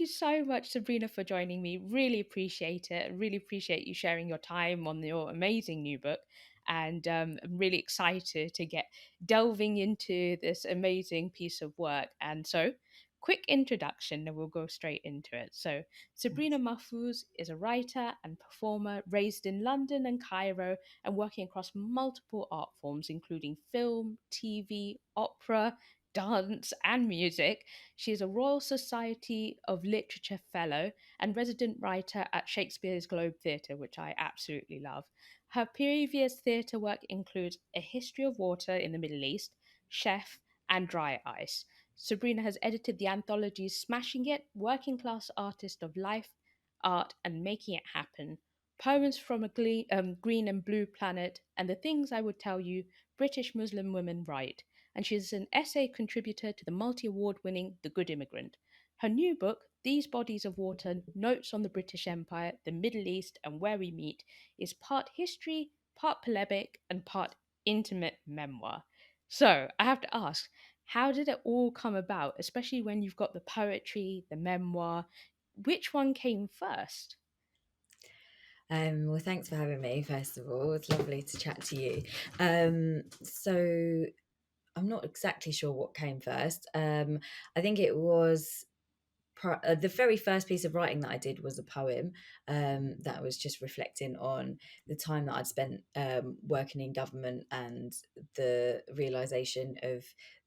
you so much, Sabrina, for joining me. Really appreciate it. Really appreciate you sharing your time on your amazing new book. And I'm really excited to get delving into this amazing piece of work. And so, quick introduction, and we'll go straight into it. So, Sabrina Mahfouz is a writer and performer raised in London and Cairo and working across multiple art forms, including film, TV, opera, dance, and music. She is a Royal Society of Literature Fellow and resident writer at Shakespeare's Globe Theatre, which I absolutely love. Her previous theatre work includes A History of Water in the Middle East, Chef, and Dry Ice. Sabrina has edited the anthologies Smashing It, Working Class Artist of Life, Art, and Making It Happen, Poems from a Green and Blue Planet, and The Things I Would Tell You British Muslim Women Write. And she is an essay contributor to the multi award winning The Good Immigrant. Her new book, These Bodies of Water Notes on the British Empire, the Middle East, and Where We Meet, is part history, part polemic, and part intimate memoir. So I have to ask, how did it all come about, especially when you've got the poetry, the memoir? Which one came first? Well, thanks for having me, first of all. It's lovely to chat to you. So I'm not exactly sure what came first. I think it was the very first piece of writing that I did was a poem that was just reflecting on the time that I'd spent working in government and the realization of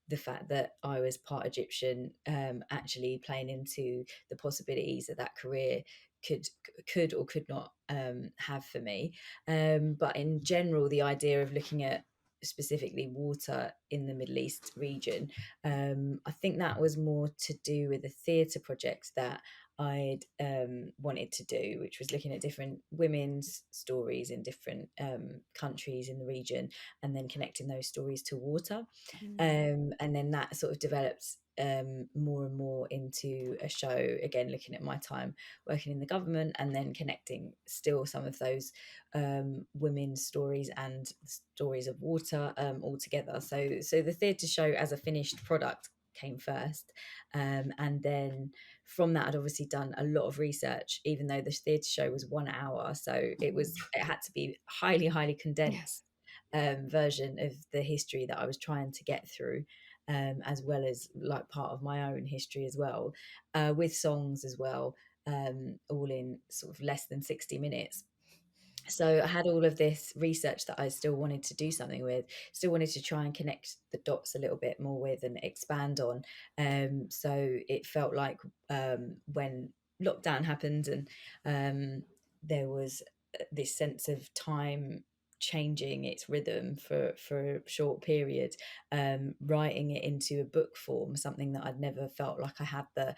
the fact that I was part Egyptian, actually playing into the possibilities that that career could could or could not have for me. But in general, the idea of looking at specifically water in the Middle East region, I think that was more to do with a theatre project that I'd wanted to do, which was looking at different women's stories in different countries in the region, and then connecting those stories to water. Mm. And then that sort of developed more and more into a show, again looking at my time working in the government, and then connecting still some of those women's stories and stories of water all together. So the theatre show as a finished product came first, and then from that I'd obviously done a lot of research, even though the theatre show was 1 hour, so it had to be highly Yes. condensed version of the history that I was trying to get through, as well as like part of my own history as well, with songs as well, all in sort of less than 60 minutes. So I had all of this research that I still wanted to do something with, still wanted to try and connect the dots a little bit more with and expand on. So it felt like when lockdown happened and there was this sense of time changing its rhythm for a short period, writing it into a book form, something that I'd never felt like I had the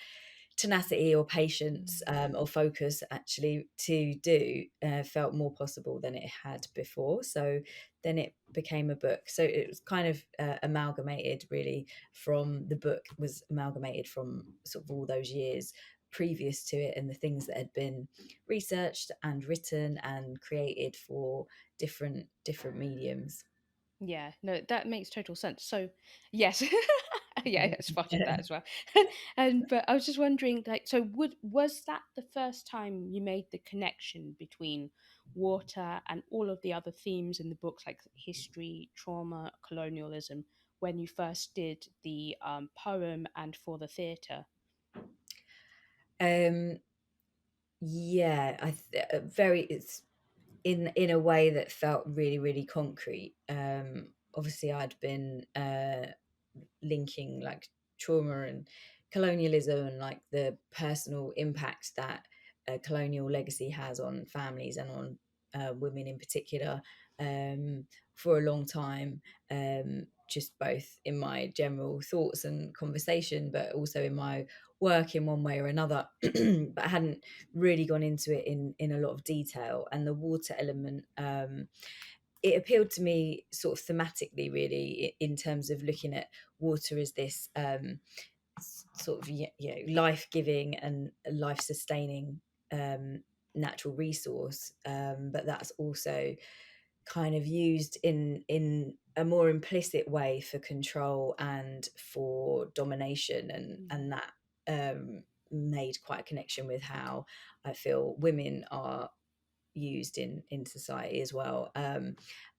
tenacity or patience, or focus actually to do, felt more possible than it had before. So then it became a book. So it was kind of amalgamated, really, from the book was amalgamated from sort of all those years previous to it, and the things that had been researched and written and created for different mediums. Yeah, no, that makes total sense. So, yes, yeah, I spotted Yeah. that as well. And but I was just wondering, like, so was that the first time you made the connection between water and all of the other themes in the books, like history, trauma, colonialism, when you first did the poem and for the theatre? um yeah, very, it's in a way that felt really concrete. Obviously I'd been linking like trauma and colonialism and like the personal impact that a colonial legacy has on families and on women in particular, um, for a long time, just both in my general thoughts and conversation, but also in my work in one way or another. But I hadn't really gone into it in a lot of detail, and the water element, it appealed to me sort of thematically, really, in terms of looking at water as this sort of, life-giving and life-sustaining natural resource, but that's also kind of used in a more implicit way for control and for domination, and that made quite a connection with how I feel women are used in society as well.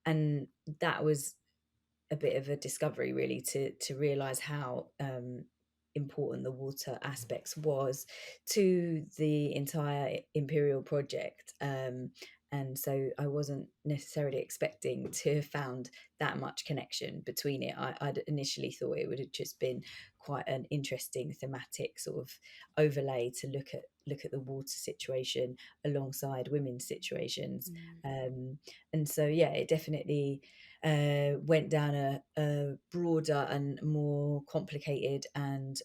And that was a bit of a discovery, really, to realize how important the water aspects was to the entire imperial project. And so I wasn't necessarily expecting to have found that much connection between it. I'd initially thought it would have just been quite an interesting thematic sort of overlay to look at the water situation alongside women's situations. Mm. And so yeah, it definitely went down a broader and more complicated and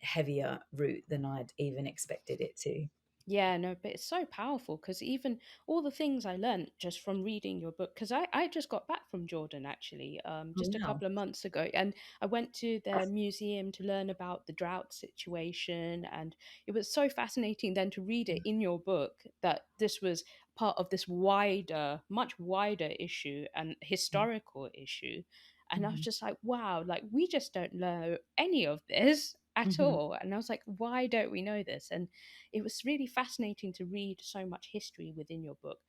heavier route than I'd even expected it to. Yeah, no, but it's so powerful because even all the things I learned just from reading your book, because I just got back from Jordan actually, Oh, just a wow. couple of months ago, and I went to their museum to learn about the drought situation, and it was so fascinating then to read it in your book that this was part of this wider, much wider issue and historical issue. And I was Mhm. just like, wow, like we just don't know any of this at Mhm. all. And I was like, why don't we know this? And it was really fascinating to read so much history within your book.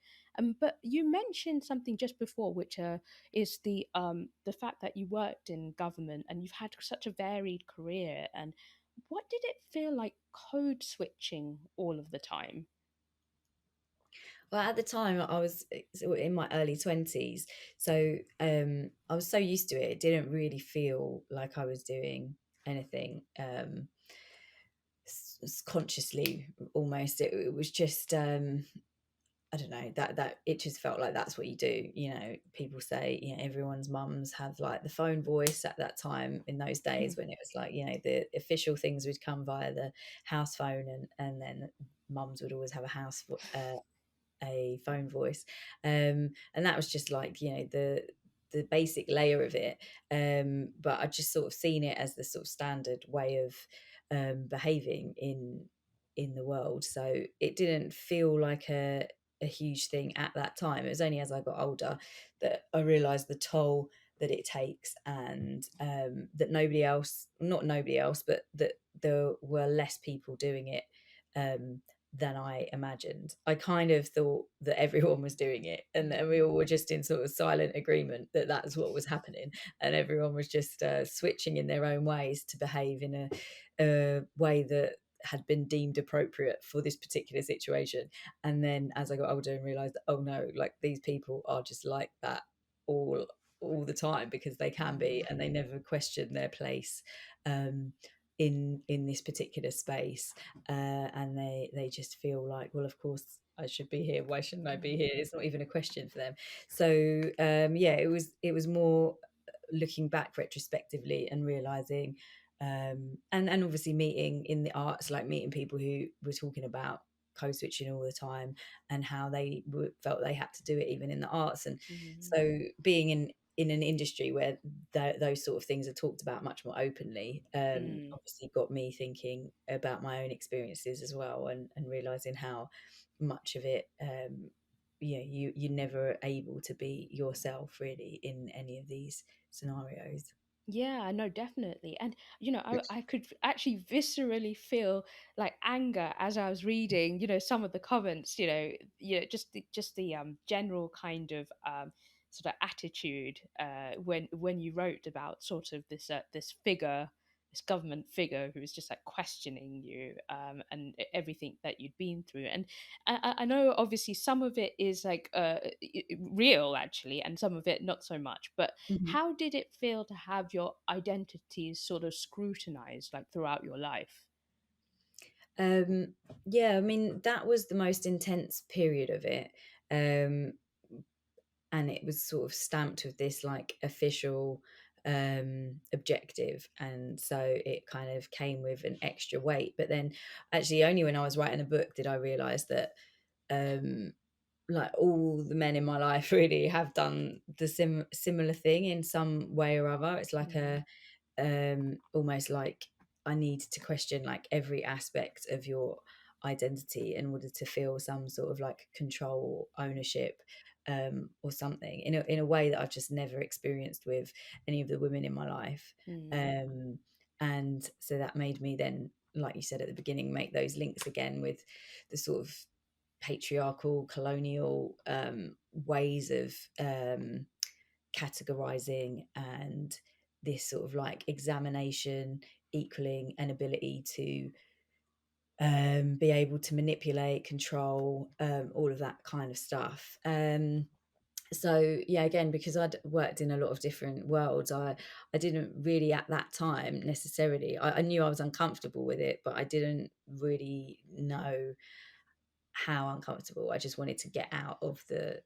But you mentioned something just before, which is the fact that you worked in government and you've had such a varied career. And what did it feel like code switching all of the time? Well, at the time, I was in my early 20s. So I was so used to it, it didn't really feel like I was doing anything consciously almost. It was just, I don't know, that it just felt like that's what you do. You know, people say, you know, everyone's mums have like the phone voice at that time in those days when it was like, you know, the official things would come via the house phone, and then mums would always have a phone voice. And that was just like, you know, the basic layer of it. But I just sort of seen it as the sort of standard way of behaving in the world. So it didn't feel like a huge thing at that time. It was only as I got older that I realized the toll that it takes, and that nobody else, not nobody else, but that there were less people doing it um, than I imagined. I kind of thought that everyone was doing it, and we all were just in sort of silent agreement that that's what was happening, and everyone was just switching in their own ways to behave in a way that had been deemed appropriate for this particular situation. And then as I got older and realized that, oh no, like these people are just like that all all the time, because they can be, Mm, and they never question their place um, in this particular space. And they just feel like, well, of course I should be here, why shouldn't I be mm, here? It's not even a question for them. So yeah, it was more looking back retrospectively and realizing, and obviously meeting in the arts, like meeting people who were talking about code switching all the time, and how they felt they had to do it even in the arts. And mm, so being in an industry where those sort of things are talked about much more openly, mm. obviously got me thinking about my own experiences as well, and realizing how much of it, you're never able to be yourself really in any of these scenarios. Yeah, no, definitely. And, I could actually viscerally feel like anger as I was reading, some of the comments, just the general kind of sort of attitude when you wrote about sort of this figure, this government figure who was just like questioning you and everything that you'd been through. And I know obviously some of it is like real actually, and some of it not so much, but Mhm. how did it feel to have your identities sort of scrutinized like throughout your life? Um, yeah, I mean, that was the most intense period of it. Um, and it was sort of stamped with this like official objective. And so it kind of came with an extra weight. But then actually, only when I was writing a book did I realize that um, like all the men in my life really have done the similar thing in some way or other. It's like Mm, a almost like I need to question like every aspect of your identity in order to feel some sort of like control or ownership, or something in a way that I've just never experienced with any of the women in my life. mm, um, and so that made me then like you said at the beginning, make those links again with the sort of patriarchal, colonial ways of categorizing, and this sort of like examination equaling an ability to be able to manipulate, control, all of that kind of stuff. So yeah, again, because I'd worked in a lot of different worlds, I didn't really at that time necessarily, I knew I was uncomfortable with it, but I didn't really know how uncomfortable. I just wanted to get out Mm, of the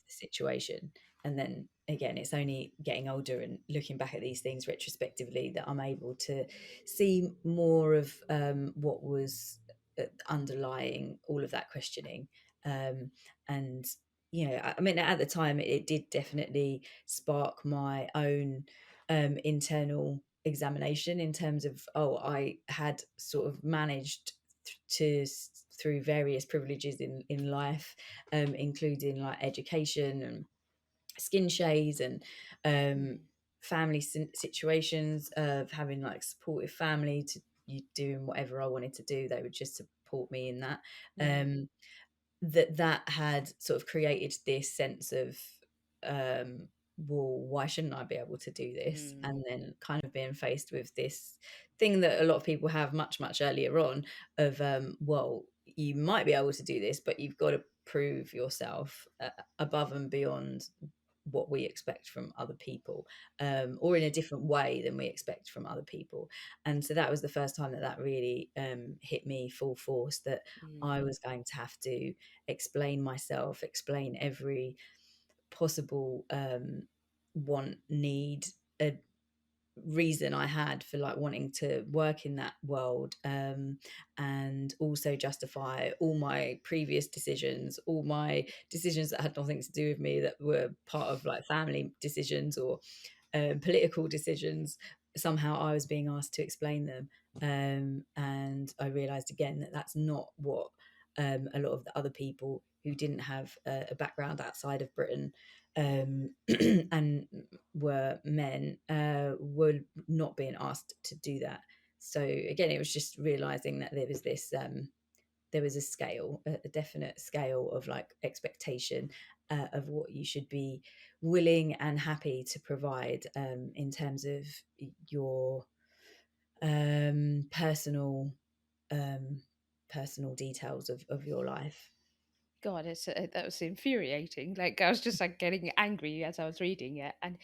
situation. And then again, it's only getting older and looking back at these things retrospectively that I'm able to see more of what was underlying all of that questioning. And I mean, at the time, it did definitely spark my own internal examination in terms of, oh, I had sort of managed to through various privileges in life, including like education and skin shades and um, mm, family situations of having like supportive family to you doing whatever I wanted to do. They would just support me in that. mm, Um, that had sort of created this sense of well, why shouldn't I be able to do this? mm, And then kind of being faced with this thing that a lot of people have much earlier on of well, you might be able to do this, but you've got to prove yourself above and beyond what we expect from other people, or in a different way than we expect from other people. And so that was the first time that that really hit me full force, that mm. I was going to have to explain myself, explain every possible want, need, a reason I had for like wanting to work in that world, and also justify all my previous decisions, all my decisions that had nothing to do with me, that were part of like family decisions or political decisions. Somehow I was being asked to explain them, and I realized again that that's not what a lot of the other people who didn't have a background outside of Britain, and were men, were not being asked to do that. So again, it was just realizing that there was this there was a scale, a definite scale of like expectation of what you should be willing and happy to provide, in terms of your personal um, personal details of your life. God, that was infuriating. Like I was just like getting angry as I was reading it, and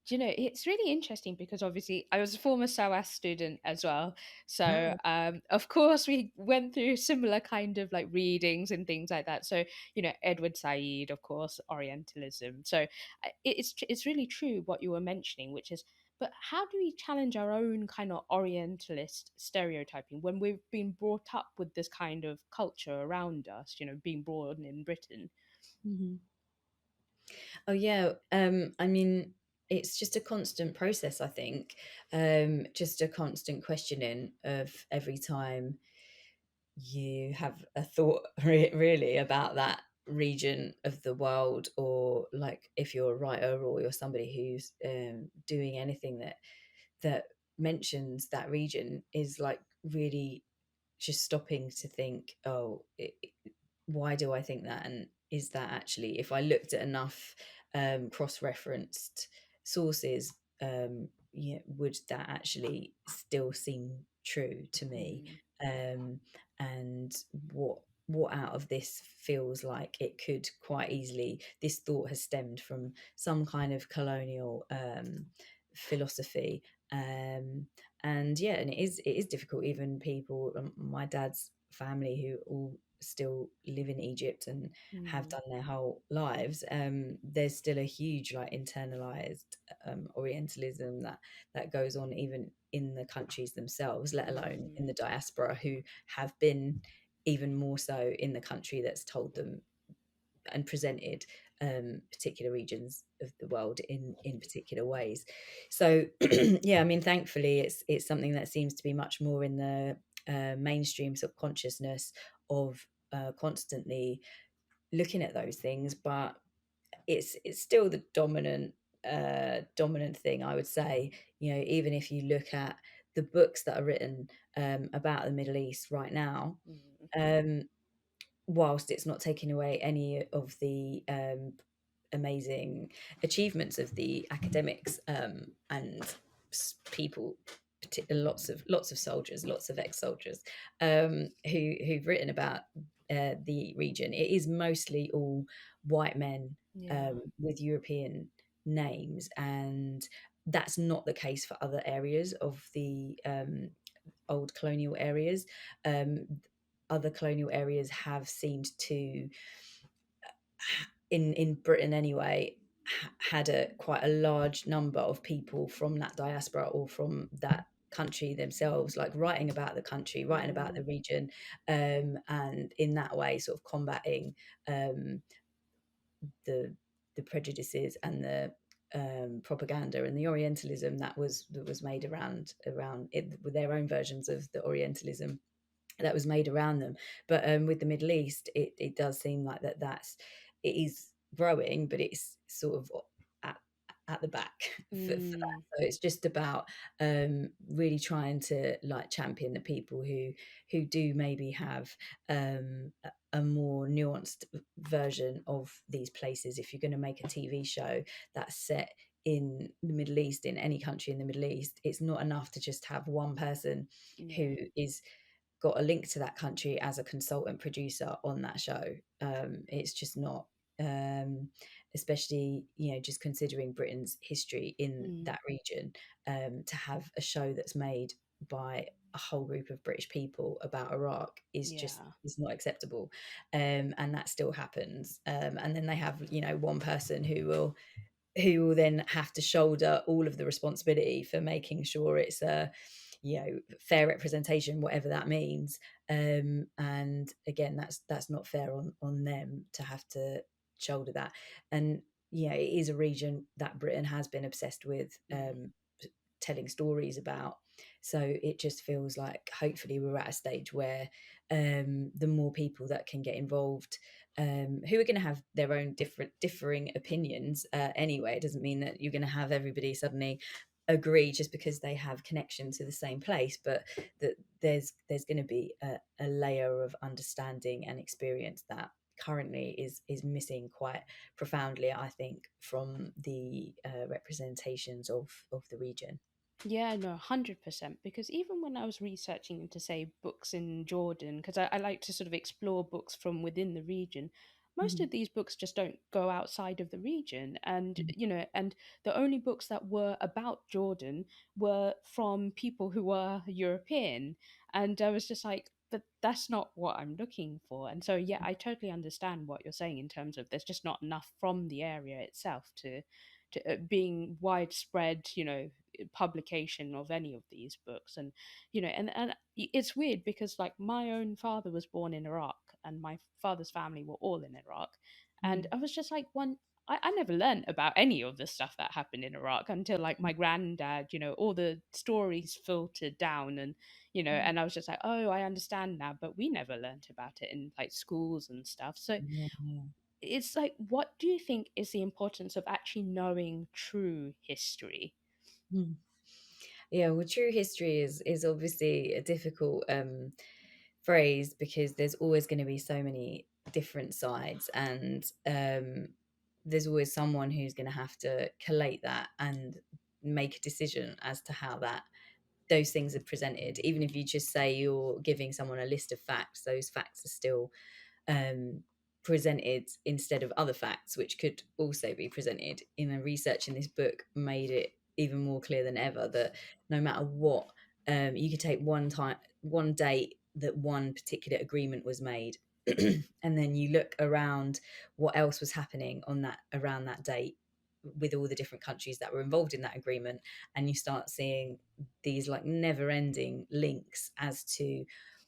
it's really interesting because obviously I was a former SOAS student as well. So, Oh. of course, we went through similar kind of like readings and things like that. So, Edward Said, of course, Orientalism. So, it's really true what you were mentioning, which is, but how do we challenge our own kind of Orientalist stereotyping when we've been brought up with this kind of culture around us, being born in Britain? Mhm. Oh yeah, I mean, it's just a constant process, I think. Just a constant questioning of every time you have a thought really about that region of the world, or like if you're a writer or you're somebody who's doing anything that mentions that region, is like really just stopping to think, oh, why do I think that? And is that actually, if I looked at enough cross-referenced sources, would that actually still seem true to me? Mm, Um, and what out of this feels like it could quite easily, this thought has stemmed from some kind of colonial philosophy. um, and yeah, and it is difficult. Even people, my dad's family, who all still live in Egypt and have mm, done their whole lives, there's still a huge like internalized Orientalism that goes on even in the countries themselves, let alone in mm, the diaspora, who have been even more so in the country that's told them and presented particular regions of the world in particular ways. So yeah, I mean, thankfully, it's something that seems to be much more in the mainstream subconsciousness of constantly looking at those things, but it's still the dominant thing, I would say. Even if you look at the books that are written about the Middle East right now, Mm. um, whilst it's not taking away any of the amazing achievements of the academics and people, lots of soldiers, lots of ex-soldiers who've written about the region. It is mostly all white men Yeah. with European names, and that's not the case for other areas of the old colonial areas. Um, Other colonial areas have seemed to, in Britain anyway, had a quite a large number of people from that diaspora or from that country themselves, like writing about the country, writing about the Mm. region, and in that way, sort of combating um, the prejudices and the propaganda and the Orientalism that was made around it, with their own versions of the Orientalism that was made around them. But with the Middle East, it does seem like it is growing, but it's sort of at, at the back for that. Mm. So it's just about really trying to like champion the people who do maybe have a more nuanced version of these places. If you're going to make a TV show that's set in the Middle East, in any country in the Middle East, it's not enough to just have one person Yeah. who is got a link to that country as a consultant producer on that show. It's just not, um, especially just considering Britain's history in Mm. that region, to have a show that's made by a whole group of British people about Iraq is just Yeah. is not acceptable, and that still happens. And then they have one person who will then have to shoulder all of the responsibility for making sure it's a fair representation, whatever that means. And again, that's not fair on them to have to shoulder that. And it is a region that Britain has been obsessed with, Mm. telling stories about. So it just feels like hopefully we're at a stage where the more people that can get involved, who are going to have their own differing opinions anyway. It doesn't mean that you're going to have everybody suddenly agree just because they have connection to the same place, but that there's going to be a layer of understanding and experience that currently is missing quite profoundly, I think, from the representations of the region. Yeah, no, 100%. Because even when I was researching into, say, books in Jordan, because I like to sort of explore books from within the region, most Mm, of these books just don't go outside of the region. And, mm, and the only books that were about Jordan were from people who were European. And I was just like, but that's not what I'm looking for. And so, yeah, I totally understand what you're saying in terms of there's just not enough from the area itself to being widespread, publication of any of these books. And and it's weird because like my own father was born in Iraq and my father's family were all in Iraq, and mm, I was just like I never learned about any of the stuff that happened in Iraq until like my granddad, all the stories filtered down, and mm. and I was just like, oh, I understand now, but we never learned about it in like schools and stuff. So Yeah, yeah. it's like, what do you think is the importance of actually knowing true history? Mm. Yeah, well, true history is obviously a difficult phrase because there's always going to be so many different sides, and there's always someone who's going to have to collate that and make a decision as to how that those things are presented. Even if you just say you're giving someone a list of facts, those facts are still um, presented instead of other facts, which could also be presented. Research in this book made it even more clear than ever that no matter what, you could take one date that one particular agreement was made, and then you look around what else was happening on that around that date with all the different countries that were involved in that agreement, and you start seeing these like never ending links as to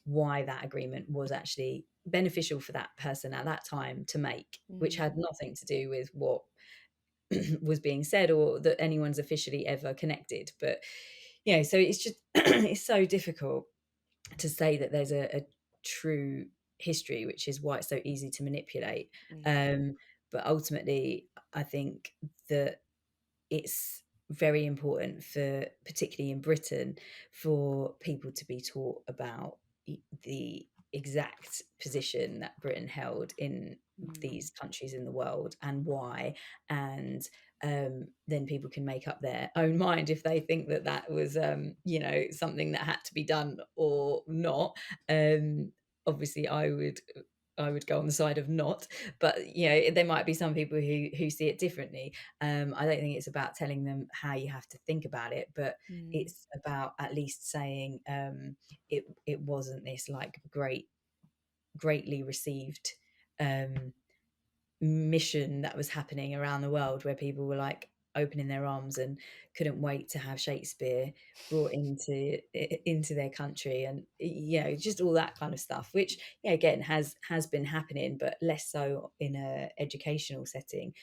why that agreement was actually beneficial for that person at that time to make, which had Mm, nothing to do with what was being said or that anyone's officially ever connected. But so it's just it's so difficult to say that there's a true history, which is why it's so easy to manipulate. mm, But ultimately, I think that it's very important for, particularly in Britain, for people to be taught about the exact position that Britain held in Mm, these countries in the world and why, and then people can make up their own mind if they think that that was, something that had to be done or not. Um, Obviously, I would go on the side of not, but there might be some people who see it differently. I don't think it's about telling them how you have to think about it, but mm, it's about at least saying, it wasn't this like greatly received um, mission that was happening around the world, where people were like opening their arms and couldn't wait to have Shakespeare brought into their country, and just all that kind of stuff, which again has been happening, but less so in a educational setting.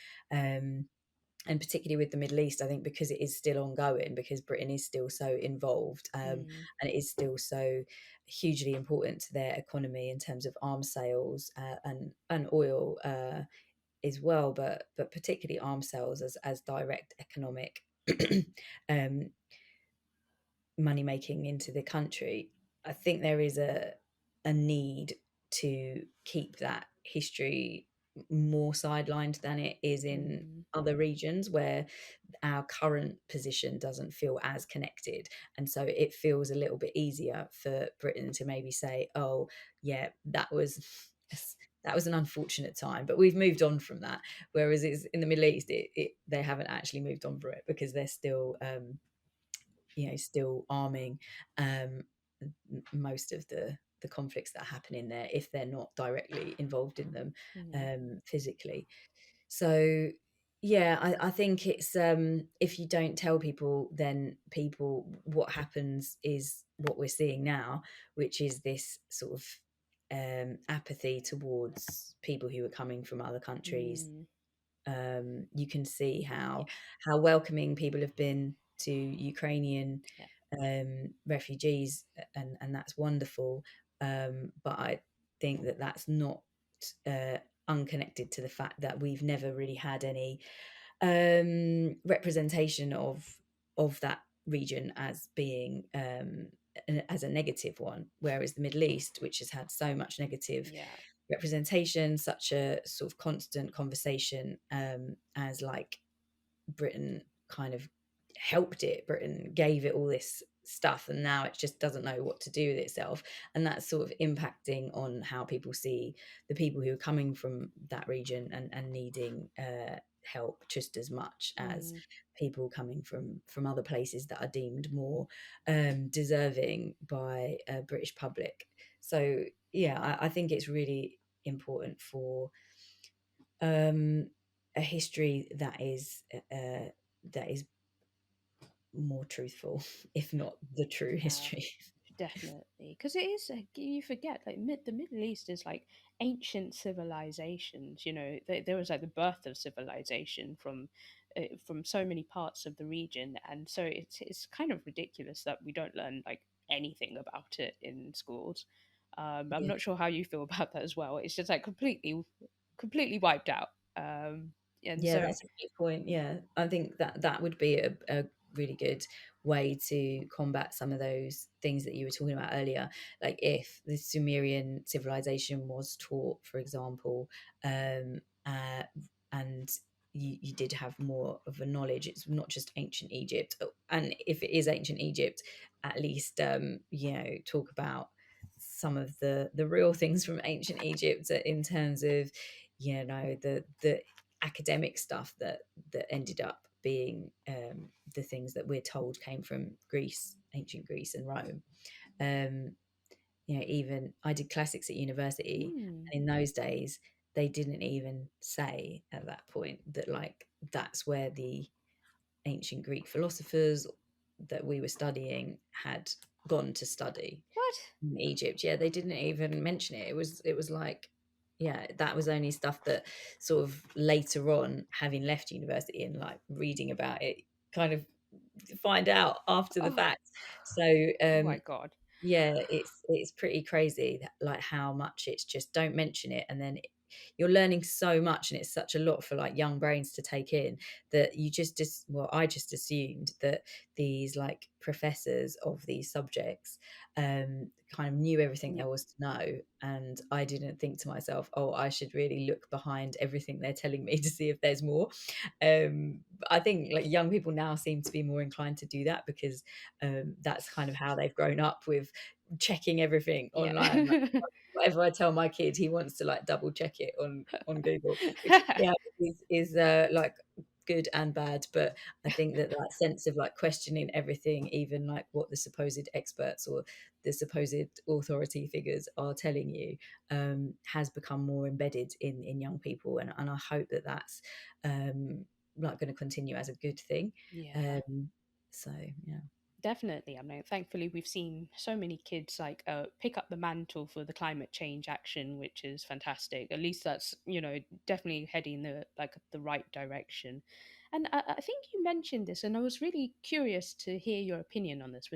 And particularly with the Middle East, I think because it is still ongoing, because Britain is still so involved, mm, and it is still so hugely important to their economy in terms of arms sales, and oil, as well, but particularly arms sales as direct economic um, money making into the country. I think there is a need to keep that history more sidelined than it is in mm, other regions, where our current position doesn't feel as connected, and so it feels a little bit easier for Britain to maybe say, oh yeah, that was an unfortunate time, but we've moved on from that. Whereas it's in the Middle East, they haven't actually moved on from it, because they're still still arming um, most of the conflicts that happen in there, if they're not directly involved in them mm. physically. So yeah, I think it's, if you don't tell people, then people, what happens is what we're seeing now, which is this sort of apathy towards people who are coming from other countries. Mm, You can see yeah, how welcoming people have been to Ukrainian yeah. refugees, and that's wonderful. But I think that that's not uh, unconnected to the fact that we've never really had any representation of that region as being, as a negative one, whereas the Middle East, which has had so much negative Yeah. representation, such a sort of constant conversation, as like Britain kind of helped it. Britain gave it all this stuff, and now it just doesn't know what to do with itself. And that's sort of impacting on how people see the people who are coming from that region, and needing help just as much as Mm, people coming from other places that are deemed more deserving by a British public. So yeah, I think it's really important for um, a history that is more truthful, if not the true yeah. history. Definitely, because it is you forget like the Middle East is like ancient civilizations. You know, there was like the birth of civilization from so many parts of the region, and so it's kind of ridiculous that we don't learn like anything about it in schools. I'm Yeah. not sure how you feel about that as well. It's just like completely wiped out. And Yeah, so that's a good point. Yeah, I think that would be a really good way to combat some of those things that you were talking about earlier. Like if the Sumerian civilization was taught, for example, and you did have more of a knowledge. It's not just ancient Egypt, and if it is ancient Egypt, at least talk about some of the real things from ancient Egypt, in terms of the academic stuff that ended up being, the things that we're told came from Greece, ancient Greece and Rome. Um, even I did classics at university, mm, and in those days they didn't even say at that point that like that's where the ancient Greek philosophers that we were studying had gone to study what? in Egypt. Yeah, they didn't even mention it. It was like, yeah, that was only stuff that sort of later on, having left university and like reading about it, kind of find out after the Oh, fact. So oh my God. yeah, it's pretty crazy that, like how much it's just don't mention it, and then you're learning so much, and it's such a lot for like young brains to take in, that you just well, I just assumed that these like professors of these subjects kind of knew everything Yeah. there was to know, and I didn't think to myself, oh, I should really look behind everything they're telling me to see if there's more. I think like young people now seem to be more inclined to do that, because that's kind of how they've grown up with checking everything online. Like, Yeah. whatever I tell my kid, he wants to like double check it on Google, which yeah is like good and bad. But I think that that sense of like questioning everything, even like what the supposed experts or the supposed authority figures are telling you, has become more embedded in young people, and I hope that that's like going to continue as a good thing. Yeah. Um, so yeah. Definitely. I mean, thankfully, we've seen so many kids like pick up the mantle for the climate change action, which is fantastic. At least that's, definitely heading the right direction. And I think you mentioned this, and I was really curious to hear your opinion on this.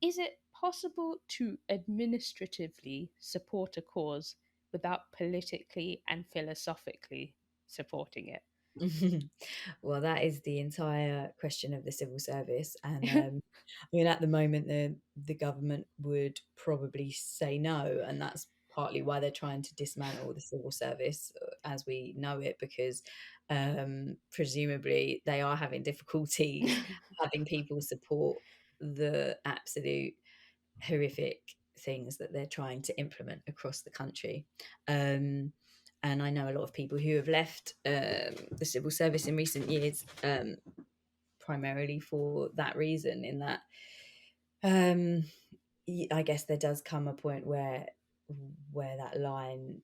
Is it possible to administratively support a cause without politically and philosophically supporting it? Well, that is the entire question of the civil service, and I mean, at the moment, the government would probably say no, and that's partly why they're trying to dismantle the civil service as we know it, because presumably they are having difficulties having people support the absolute horrific things that they're trying to implement across the country. Um, and I know a lot of people who have left the civil service in recent years, primarily for that reason. In that, um, I guess there does come a point where that line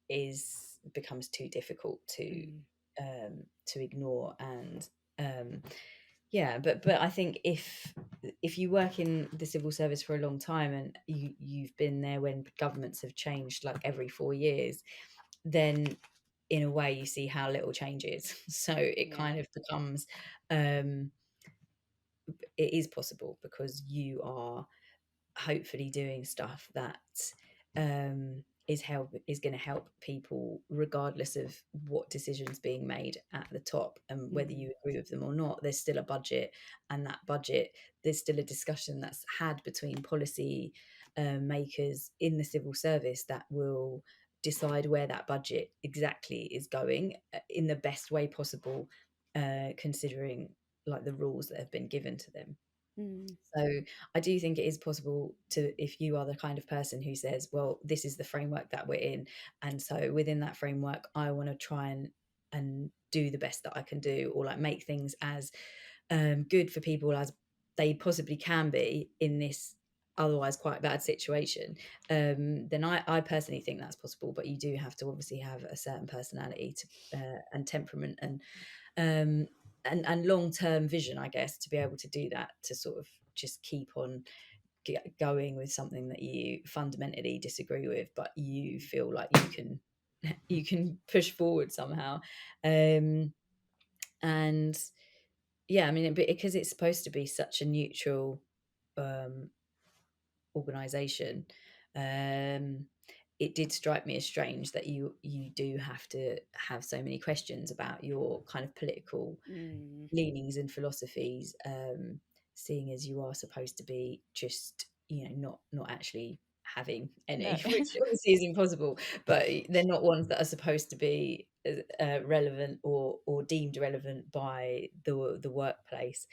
is becomes too difficult Mm, to ignore, and yeah, but I think if you work in the civil service for a long time, and you've been there when governments have changed like every 4 years, then in a way you see how little changes. So it yeah. kind of becomes um it is possible, because you are hopefully doing stuff that is going to help people regardless of what decisions being made at the top, and whether Mm, you agree with them or not. There's still a budget, and that budget, there's still a discussion that's had between policy makers in the civil service that will decide where that budget exactly is going in the best way possible, considering like the rules that have been given to them. mm, So I do think it is possible to, if you are the kind of person who says, well, this is the framework that we're in, and so within that framework, I want to try and do the best that I can do, or like make things as good for people as they possibly can be in this otherwise quite bad situation, then I personally think that's possible. But you do have to obviously have a certain personality and temperament, um, and long term vision, I guess, to be able to do that, to sort of just keep on going with something that you fundamentally disagree with, but you feel like you can push forward somehow. Um, and yeah, I mean, because it's supposed to be such a neutral um, organization, um, it did strike me as strange that you do have to have so many questions about your kind of political mm. leanings and philosophies, seeing as you are supposed to be just, not actually having No. any, which obviously is impossible. But they're not ones that are supposed to be relevant or deemed relevant by the workplace,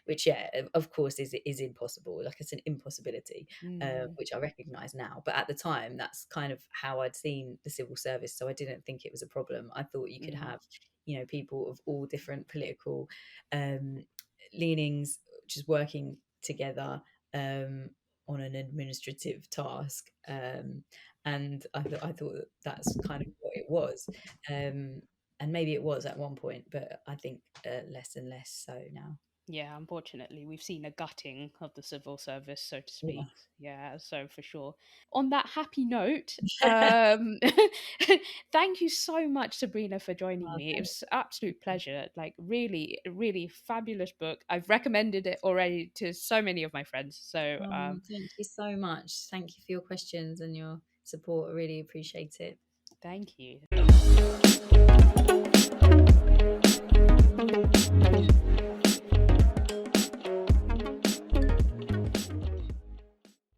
which yeah, of course is impossible. Like, it's an impossibility, Mm, which I recognize now. But at the time, that's kind of how I'd seen the civil service, so I didn't think it was a problem. I thought you could mm. have, people of all different political um, leanings just working together um, on an administrative task. And I thought that that's kind of what it was. Um, and maybe it was at one point, but I think less and less so now. Yeah, unfortunately, we've seen a gutting of the civil service, so to Yeah. speak. Yeah, so for sure. On that happy note, thank you so much, Sabrina, for joining Oh, me. It thank was an absolute pleasure. Like, really, really fabulous book. I've recommended it already to so many of my friends. So, thank you so much. Thank you for your questions and your support. I really appreciate it. Thank you.